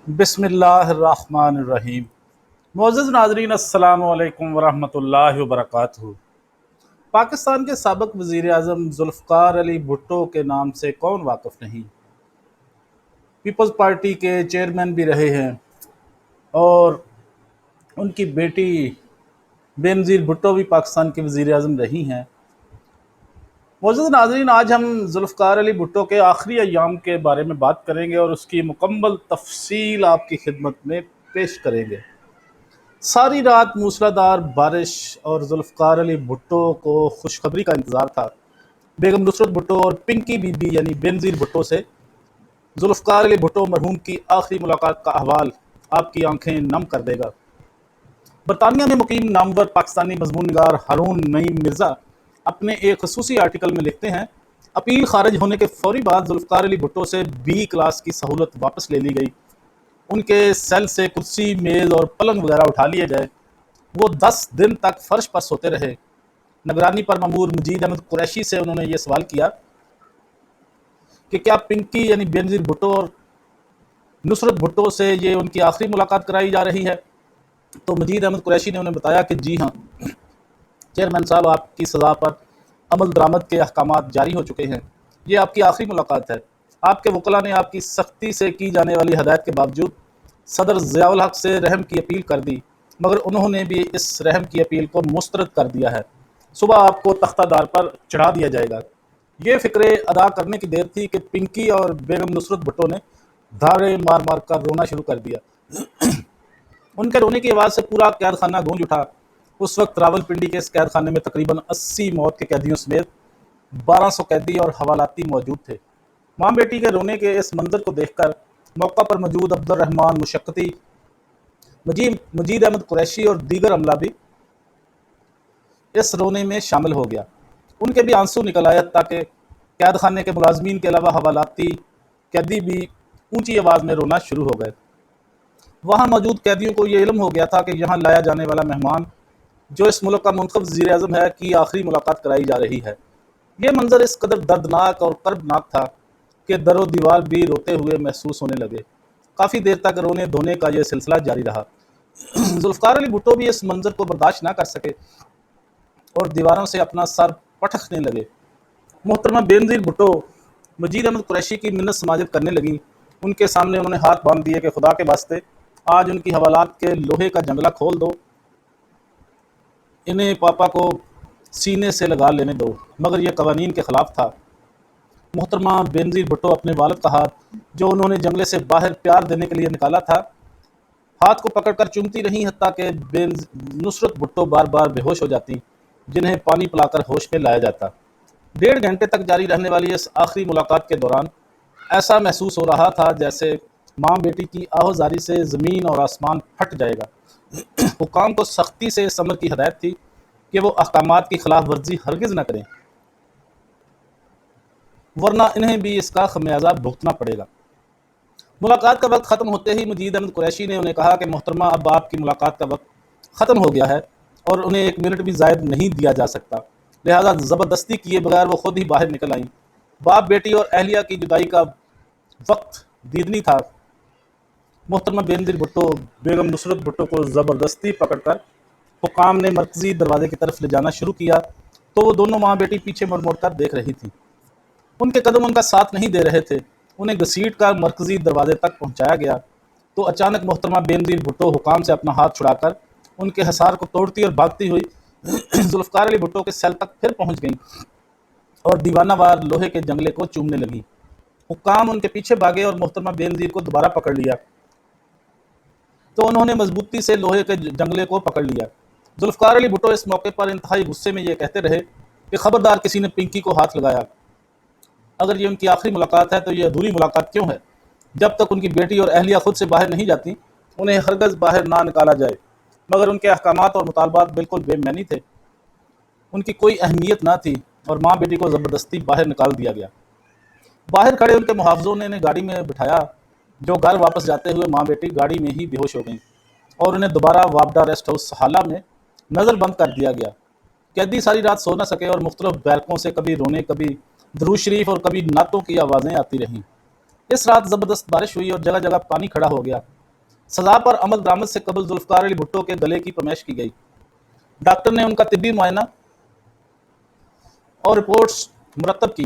بسم اللہ الرحمن الرحیم۔ معزز ناظرین، السلام علیکم ورحمۃ اللہ وبرکاتہ۔ پاکستان کے سابق وزیر اعظم ذوالفقار علی بھٹو کے نام سے کون واقف نہیں؟ پیپلز پارٹی کے چیئرمین بھی رہے ہیں اور ان کی بیٹی بینظیر بھٹو بھی پاکستان کے وزیر اعظم رہی ہیں۔ معزز ناظرین، آج ہم ذوالفقار علی بھٹو کے آخری ایام کے بارے میں بات کریں گے اور اس کی مکمل تفصیل آپ کی خدمت میں پیش کریں گے۔ ساری رات موسلادھار بارش اور ذوالفقار علی بھٹو کو خوشخبری کا انتظار تھا۔ بیگم نصرت بھٹو اور پنکی بی بی یعنی بینظیر بھٹو سے ذوالفقار علی بھٹو مرحوم کی آخری ملاقات کا احوال آپ کی آنکھیں نم کر دے گا۔ برطانیہ میں مقیم نامور پاکستانی مضمون نگار ہارون نعیم مرزا اپنے ایک خصوصی آرٹیکل میں لکھتے ہیں، اپیل خارج ہونے کے فوری بعد ذوالفقار علی بھٹو سے بی کلاس کی سہولت واپس لے لی گئی۔ ان کے سیل سے کرسی، میز اور پلنگ وغیرہ اٹھا لیے گئے۔ وہ 10 دن تک فرش پر سوتے رہے۔ نگرانی پر مامور مجید احمد قریشی سے انہوں نے یہ سوال کیا کہ کیا پنکی یعنی بینظیر بھٹو اور نصرت بھٹو سے یہ ان کی آخری ملاقات کرائی جا رہی ہے؟ تو مجید احمد قریشی نے انہیں بتایا کہ جی ہاں چیئرمین صاحب، آپ کی سزا پر عمل درآمد کے احکامات جاری ہو چکے ہیں، یہ آپ کی آخری ملاقات ہے۔ آپ کے وکلاء نے آپ کی سختی سے کی جانے والی ہدایت کے باوجود صدر ضیاء الحق سے رحم کی اپیل کر دی، مگر انہوں نے بھی اس رحم کی اپیل کو مسترد کر دیا ہے۔ صبح آپ کو تختہ دار پر چڑھا دیا جائے گا۔ یہ فکرے ادا کرنے کی دیر تھی کہ پنکی اور بیگم نصرت بھٹو نے دھاڑے مار مار کر رونا شروع کر دیا۔ ان کے رونے کی آواز سے پورا قید خانہ گونج اٹھا۔ اس وقت راولپنڈی کے اس قید خانے میں تقریباً 80 موت کے قیدیوں سمیت 1200 قیدی اور حوالاتی موجود تھے۔ ماں بیٹی کے رونے کے اس منظر کو دیکھ کر موقع پر موجود عبد الرحمان مشقتی، مجید احمد قریشی اور دیگر عملہ بھی اس رونے میں شامل ہو گیا۔ ان کے بھی آنسو نکل آئے تاکہ قید خانے کے ملازمین کے علاوہ حوالاتی قیدی بھی اونچی آواز میں رونا شروع ہو گئے۔ وہاں موجود قیدیوں کو یہ علم ہو گیا تھا کہ یہاں لایا جانے والا مہمان جو اس ملک کا منتخب وزیر اعظم ہے کی آخری ملاقات کرائی جا رہی ہے۔ یہ منظر اس قدر دردناک اور کربناک تھا کہ در و دیوار بھی روتے ہوئے محسوس ہونے لگے۔ کافی دیر تک رونے دھونے کا یہ سلسلہ جاری رہا۔ ذوالفقار علی بھٹو بھی اس منظر کو برداشت نہ کر سکے اور دیواروں سے اپنا سر پٹکنے لگے۔ محترمہ بینظیر بھٹو مجید احمد قریشی کی منت سماجت کرنے لگیں۔ ان کے سامنے انہوں نے ہاتھ باندھ دیے کہ خدا کے واسطے آج ان کی حوالات کے لوہے کا جنگلہ کھول دو، انہیں پاپا کو سینے سے لگا لینے دو، مگر یہ قوانین کے خلاف تھا۔ محترمہ بینظیر بھٹو اپنے والد کا ہاتھ جو انہوں نے جنگلے سے باہر پیار دینے کے لیے نکالا تھا، ہاتھ کو پکڑ کر چومتی رہیں حتیٰ کہ نصرت بھٹو بار بار بے ہوش ہو جاتی، جنہیں پانی پلا کر ہوش میں لایا جاتا۔ 1.5 گھنٹے تک جاری رہنے والی اس آخری ملاقات کے دوران ایسا محسوس ہو رہا تھا جیسے ماں بیٹی کی آہوزاری سے زمین اور آسمان پھٹ جائے گا۔ حکام کو سختی سے اس امر کی ہدایت تھی کہ وہ احکامات کی خلاف ورزی ہرگز نہ کریں، ورنہ انہیں بھی اس کا خمیازہ بھگتنا پڑے گا۔ ملاقات کا وقت ختم ہوتے ہی مجید احمد قریشی نے انہیں کہا کہ محترمہ، اب آپ کی ملاقات کا وقت ختم ہو گیا ہے اور انہیں 1 منٹ بھی زائد نہیں دیا جا سکتا، لہذا زبردستی کیے بغیر وہ خود ہی باہر نکل آئیں۔ باپ بیٹی اور اہلیہ کی جدائی کا وقت دیدنی تھا۔ محترمہ بینظیر بھٹو بیگم نصرت بھٹو کو زبردستی پکڑ کر حکام نے مرکزی دروازے کی طرف لے جانا شروع کیا تو وہ دونوں ماں بیٹی پیچھے مڑ مڑ کر دیکھ رہی تھیں۔ ان کے قدم ان کا ساتھ نہیں دے رہے تھے۔ انہیں گھسیٹ کر مرکزی دروازے تک پہنچایا گیا تو اچانک محترمہ بینظیر بھٹو حکام سے اپنا ہاتھ چھڑا کر ان کے حصار کو توڑتی اور بھاگتی ہوئی ذوالفقار علی بھٹو کے سیل تک پھر پہنچ گئیں اور دیوانہ وار لوہے کے جنگلے کو چومنے لگیں۔ حکام ان کے پیچھے بھاگے اور محترمہ بینظیر کو دوبارہ پکڑ لیا تو انہوں نے مضبوطی سے لوہے کے جنگلے کو پکڑ لیا۔ ذوالفقار علی بھٹو اس موقع پر انتہائی غصے میں یہ کہتے رہے کہ خبردار کسی نے پنکی کو ہاتھ لگایا، اگر یہ ان کی آخری ملاقات ہے تو یہ ادھوری ملاقات کیوں ہے؟ جب تک ان کی بیٹی اور اہلیہ خود سے باہر نہیں جاتی انہیں ہرگز باہر نہ نکالا جائے، مگر ان کے احکامات اور مطالبات بالکل بے معنی تھے، ان کی کوئی اہمیت نہ تھی اور ماں بیٹی کو زبردستی باہر نکال دیا گیا۔ باہر کھڑے ان کے محافظوں نے انہیں گاڑی میں بٹھایا، جو گھر واپس جاتے ہوئے ماں بیٹی گاڑی میں ہی بے ہوش ہو گئیں اور انہیں دوبارہ وابڈا ریسٹ ہاؤس حالہ میں نظر بند کر دیا گیا۔ قیدی ساری رات سو نہ سکے اور مختلف بیرکوں سے کبھی رونے، کبھی درود شریف اور کبھی نعتوں کی آوازیں آتی رہیں۔ اس رات زبردست بارش ہوئی اور جگہ جگہ پانی کھڑا ہو گیا۔ سزا پر عمل درآمد سے قبل ذوالفقار علی بھٹو کے گلے کی پیمائش کی گئی۔ ڈاکٹر نے ان کا طبی معائنہ اور رپورٹس مرتب کی۔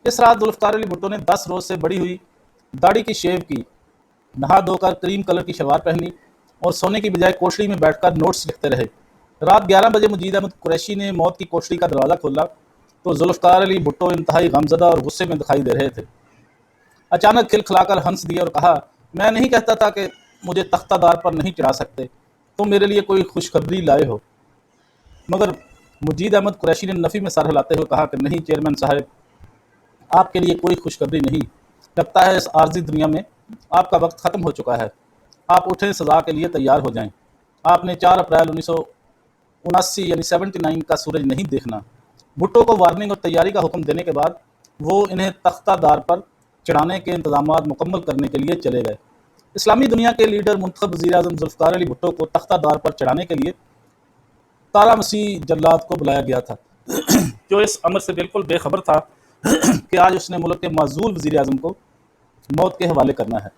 اس رات ذوالفقار علی بھٹو نے 10 روز سے بڑھی ہوئی داڑھی کی شیو کی، نہا دھو کر کریم کلر کی شلوار پہنی اور سونے کی بجائے کوٹڑی میں بیٹھ کر نوٹس لکھتے رہے۔ رات 11 بجے مجید احمد قریشی نے موت کی کوٹڑی کا دروازہ کھولا تو ذوالفقار علی بھٹو انتہائی غمزدہ اور غصے میں دکھائی دے رہے تھے۔ اچانک کھلکھلا کر ہنس دیا اور کہا، میں نہیں کہتا تھا کہ مجھے تختہ دار پر نہیں چڑھا سکتے، تم میرے لیے کوئی خوشخبری لائے ہو؟ مگر مجید احمد قریشی نے نفی میں سر ہلاتے ہوئے کہا کہ نہیں چیئرمین صاحب، آپ کے لیے کوئی خوشخبری نہیں، لگتا ہے اس عارضی دنیا میں آپ کا وقت ختم ہو چکا ہے، آپ اٹھیں، سزا کے لیے تیار ہو جائیں۔ آپ نے 4 اپریل 1979 یعنی 79 کا سورج نہیں دیکھنا۔ بھٹو کو وارننگ اور تیاری کا حکم دینے کے بعد وہ انہیں تختہ دار پر چڑھانے کے انتظامات مکمل کرنے کے لیے چلے گئے۔ اسلامی دنیا کے لیڈر منتخب وزیر اعظم ذوالفقار علی بھٹو کو تختہ دار پر چڑھانے کے لیے تارا مسیح جلاد کو بلایا گیا تھا، جو اس امر سے بالکل بے خبر تھا کہ آج اس نے ملک کے معزول وزیر اعظم کو موت کے حوالے کرنا ہے۔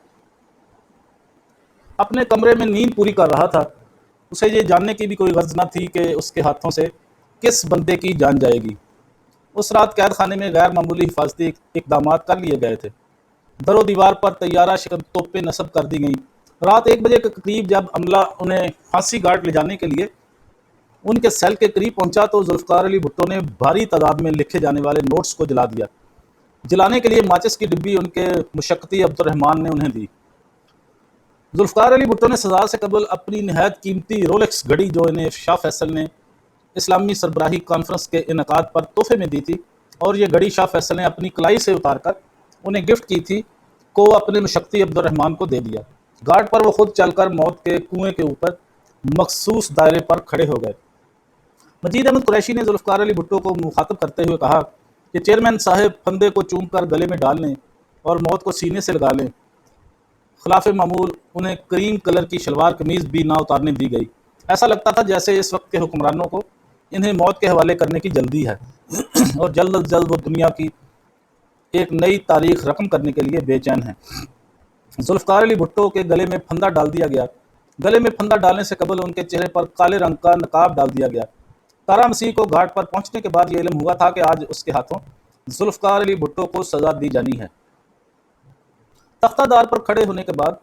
اپنے کمرے میں نیند پوری کر رہا تھا، اسے یہ جاننے کی بھی کوئی غرض نہ تھی کہ اس کے ہاتھوں سے کس بندے کی جان جائے گی۔ اس رات قید خانے میں غیر معمولی حفاظتی اقدامات کر لیے گئے تھے۔ در و دیوار پر طیارہ شکن توپیں نصب کر دی گئیں۔ رات 1 بجے کے قریب جب عملہ انہیں پھانسی گھاٹ لے جانے کے لیے ان کے سیل کے قریب پہنچا تو ذوالفقار علی بھٹو نے بھاری تعداد میں لکھے جانے والے نوٹس کو جلا دیا۔ جلانے کے لیے ماچس کی ڈبی ان کے مشقتی عبد الرحمان نے انہیں دی۔ ذوالفقار علی بھٹو نے سزا سے قبل اپنی نہایت قیمتی رولکس گھڑی جو انہیں شاہ فیصل نے اسلامی سربراہی کانفرنس کے انعقاد پر تحفے میں دی تھی، اور یہ گھڑی شاہ فیصل نے اپنی کلائی سے اتار کر انہیں گفٹ کی تھی، کو اپنے مشقتی عبد الرحمان کو دے دیا۔ گھاٹ پر وہ خود چل کر موت کے کنویں کے اوپر مخصوص دائرے پر کھڑے ہو گئے۔ مجید احمد قریشی نے ذوالفقار علی بھٹو کو مخاطب کرتے ہوئے کہا کہ چیئرمین صاحب، پھندے کو چوم کر گلے میں ڈال لیں اور موت کو سینے سے لگا لیں۔ خلاف معمول انہیں کریم کلر کی شلوار قمیض بھی نہ اتارنے دی گئی۔ ایسا لگتا تھا جیسے اس وقت کے حکمرانوں کو انہیں موت کے حوالے کرنے کی جلدی ہے اور جلد از جلد وہ دنیا کی ایک نئی تاریخ رقم کرنے کے لیے بے چین ہیں۔ ذوالفقار علی بھٹو کے گلے میں پھندا ڈال دیا گیا۔ گلے میں پھندا ڈالنے سے قبل ان کے چہرے پر کالے رنگ کا نقاب ڈال دیا گیا۔ تارا مسیح کو گھاٹ پر پہنچنے کے بعد یہ علم ہوا تھا کہ آج اس کے ہاتھوں ذوالفقار علی بھٹو کو سزا دی جانی ہے۔ تختہ دار پر کھڑے ہونے کے بعد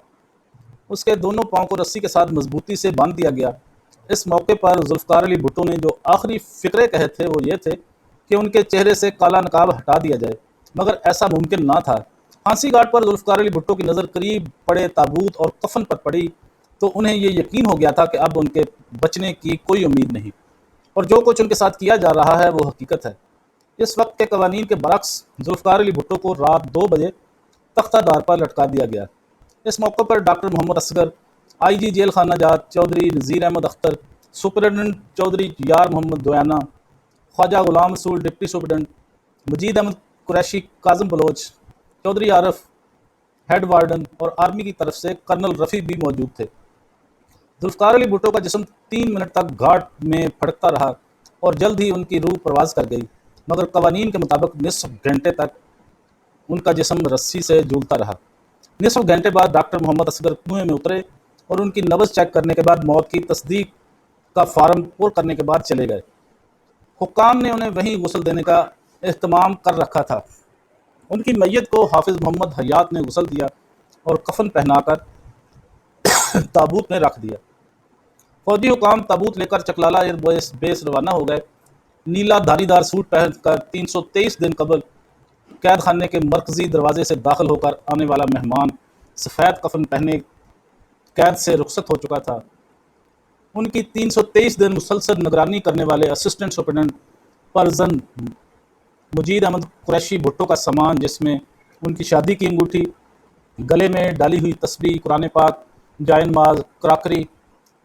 اس کے دونوں پاؤں کو رسی کے ساتھ مضبوطی سے باندھ دیا گیا۔ اس موقع پر ذوالفقار علی بھٹو نے جو آخری فقرے کہے تھے وہ یہ تھے کہ ان کے چہرے سے کالا نقاب ہٹا دیا جائے، مگر ایسا ممکن نہ تھا۔ پھانسی گھاٹ پر ذوالفقار علی بھٹو کی نظر قریب پڑے تابوت اور کفن پر پڑی تو انہیں یہ یقین ہو گیا تھا کہ اب ان کے بچنے کی کوئی امید نہیں، اور جو کچھ ان کے ساتھ کیا جا رہا ہے وہ حقیقت ہے۔ اس وقت کے قوانین کے برعکس ذوالفقار علی بھٹو کو رات 2 بجے تختہ دار پر لٹکا دیا گیا۔ اس موقع پر ڈاکٹر محمد اصغر، آئی جی جیل خانہ جات چودھری نذیر احمد اختر، سپرنٹنڈنٹ چودھری یار محمد دویانہ، خواجہ غلام رسول ڈپٹی سپرنٹنڈنٹ، مجید احمد قریشی کاظم بلوچ، چودھری عارف ہیڈ وارڈن اور آرمی کی طرف سے کرنل رفیع بھی موجود تھے۔ ذوالفقار علی بھٹو کا جسم 3 منٹ تک گھاٹ میں پھڑکتا رہا اور جلد ہی ان کی روح پرواز کر گئی، مگر قوانین کے مطابق نصف گھنٹے تک ان کا جسم رسی سے جھولتا رہا۔ نصف گھنٹے بعد ڈاکٹر محمد اصغر کنویں میں اترے اور ان کی نبض چیک کرنے کے بعد موت کی تصدیق کا فارم پر کرنے کے بعد چلے گئے۔ حکام نے انہیں وہیں غسل دینے کا اہتمام کر رکھا تھا۔ ان کی میت کو حافظ محمد حیات نے غسل دیا اور کفن پہنا کر تابوت میں رکھ دیا۔ فوجی حکام تابوت لے کر چکلالہ ایئر بیس روانہ ہو گئے۔ نیلا دھاری دار سوٹ پہن کر 323 دن قبل قید خانے کے مرکزی دروازے سے داخل ہو کر آنے والا مہمان سفید کفن پہنے قید سے رخصت ہو چکا تھا۔ ان کی 323 دن مسلسل نگرانی کرنے والے اسسٹنٹ سپرنٹنڈنٹ پرزن مجید احمد قریشی بھٹو کا سامان، جس میں ان کی شادی کی انگوٹھی، گلے میں ڈالی ہوئی تسبیح، قرآن پاک، جائے نماز، کراکری،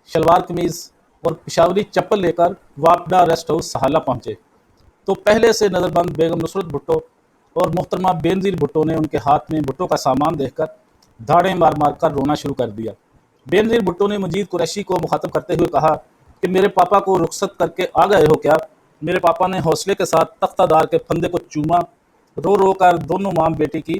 شلوار قمیض اور پشاوری چپل لے کر واپڈا ریسٹ ہاؤس سہالہ پہنچے تو پہلے سے نظر بند بیگم نصرت بھٹو اور محترمہ بینظیر بھٹو نے ان کے ہاتھ میں بھٹو کا سامان دیکھ کر دھاڑیں مار مار کر رونا شروع کر دیا۔ بینظیر بھٹو نے مجید قریشی کو مخاطب کرتے ہوئے کہا کہ میرے پاپا کو رخصت کر کے آ گئے ہو کیا؟ میرے پاپا نے حوصلے کے ساتھ تختہ دار کے پھندے کو چوما، رو رو کر دونوں ماں بیٹی کی